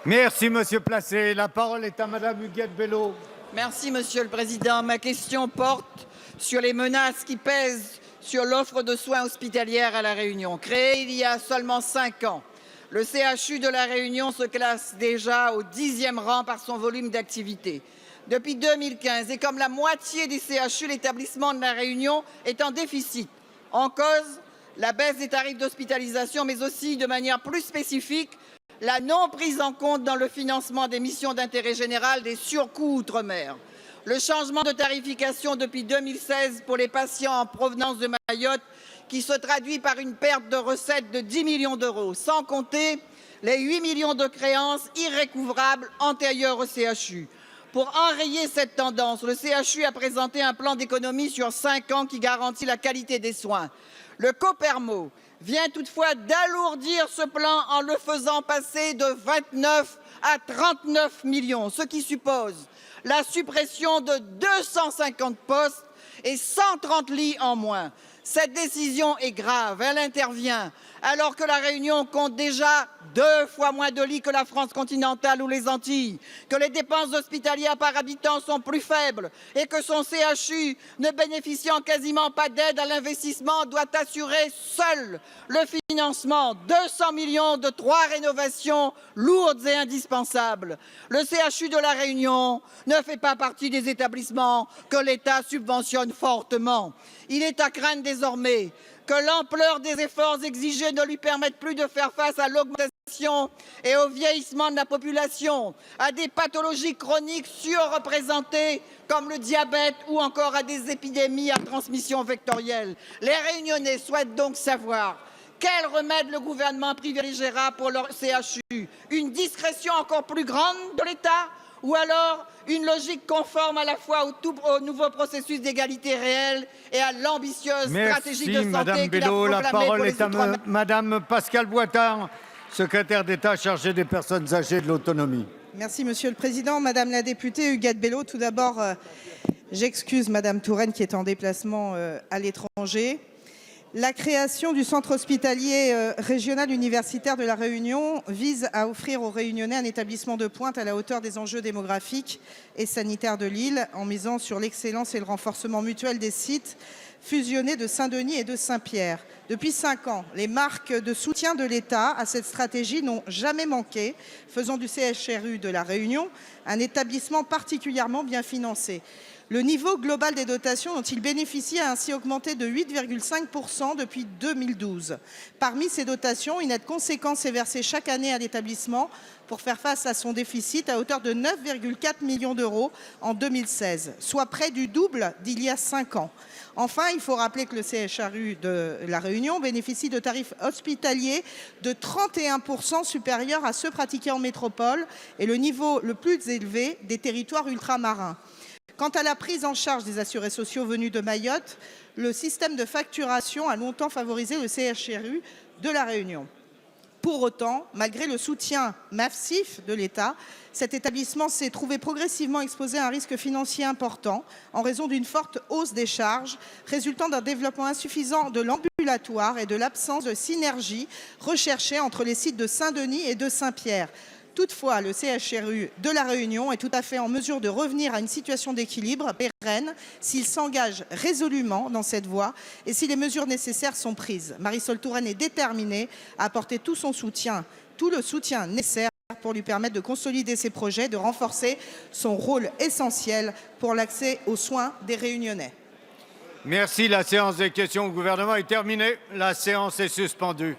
Merci, Monsieur Placé. La parole est à Madame Huguette Bello. Merci, Monsieur le Président. Ma question porte sur les menaces qui pèsent sur l'offre de soins hospitalière à La Réunion. Créé il y a seulement 5 ans, le CHU de La Réunion se classe déjà au 10e rang par son volume d'activité. Depuis 2015, et comme la moitié des CHU, l'établissement de La Réunion est en déficit. En cause, la baisse des tarifs d'hospitalisation, mais aussi, de manière plus spécifique, la non prise en compte dans le financement des missions d'intérêt général des surcoûts outre-mer. Le changement de tarification depuis 2016 pour les patients en provenance de Mayotte qui se traduit par une perte de recettes de 10 millions d'euros, sans compter les 8 millions de créances irrécouvrables antérieures au CHU. Pour enrayer cette tendance, le CHU a présenté un plan d'économie sur 5 ans qui garantit la qualité des soins. Le Copermo vient toutefois d'alourdir ce plan en le faisant passer de 29 à 39 millions, ce qui suppose la suppression de 250 postes et 130 lits en moins. Cette décision est grave. Elle intervient alors que La Réunion compte déjà 2 fois moins de lits que la France continentale ou les Antilles, que les dépenses hospitalières par habitant sont plus faibles et que son CHU, ne bénéficiant quasiment pas d'aide à l'investissement, doit assurer seul le financement 200 millions de 3 rénovations lourdes et indispensables. Le CHU de La Réunion ne fait pas partie des établissements que l'État subventionne fortement. Il est à craindre désormais que l'ampleur des efforts exigés ne lui permette plus de faire face à l'augmentation et au vieillissement de la population, à des pathologies chroniques surreprésentées comme le diabète ou encore à des épidémies à transmission vectorielle. Les Réunionnais souhaitent donc savoir quel remède le gouvernement privilégiera pour leur CHU. Une discrétion encore plus grande de l'État ou alors une logique conforme à la fois au nouveau processus d'égalité réelle et à l'ambitieuse stratégie de santé Madame qu'il a Bello. La proclamée parole pour les est à Outre-mer. Madame Pascale Boitard, secrétaire d'État chargée des personnes âgées et de l'autonomie. Merci, Monsieur le Président. Madame la députée Huguette Bello, tout d'abord, j'excuse Madame Touraine qui est en déplacement à l'étranger. La création du centre hospitalier régional universitaire de La Réunion vise à offrir aux Réunionnais un établissement de pointe à la hauteur des enjeux démographiques et sanitaires de l'île, en misant sur l'excellence et le renforcement mutuel des sites fusionnés de Saint-Denis et de Saint-Pierre. Depuis 5 ans, les marques de soutien de l'État à cette stratégie n'ont jamais manqué, faisant du CHRU de La Réunion un établissement particulièrement bien financé. Le niveau global des dotations dont il bénéficie a ainsi augmenté de 8,5% depuis 2012. Parmi ces dotations, une aide conséquente est versée chaque année à l'établissement pour faire face à son déficit à hauteur de 9,4 millions d'euros en 2016, soit près du double d'il y a 5 ans. Enfin, il faut rappeler que le CHRU de La Réunion bénéficie de tarifs hospitaliers de 31% supérieurs à ceux pratiqués en métropole et le niveau le plus élevé des territoires ultramarins. Quant à la prise en charge des assurés sociaux venus de Mayotte, le système de facturation a longtemps favorisé le CHRU de La Réunion. Pour autant, malgré le soutien massif de l'État, cet établissement s'est trouvé progressivement exposé à un risque financier important en raison d'une forte hausse des charges résultant d'un développement insuffisant de l'ambulatoire et de l'absence de synergie recherchée entre les sites de Saint-Denis et de Saint-Pierre. Toutefois, le CHRU de La Réunion est tout à fait en mesure de revenir à une situation d'équilibre pérenne s'il s'engage résolument dans cette voie et si les mesures nécessaires sont prises. Marisol Touraine est déterminée à apporter tout le soutien nécessaire pour lui permettre de consolider ses projets, de renforcer son rôle essentiel pour l'accès aux soins des Réunionnais. Merci. La séance des questions au gouvernement est terminée. La séance est suspendue.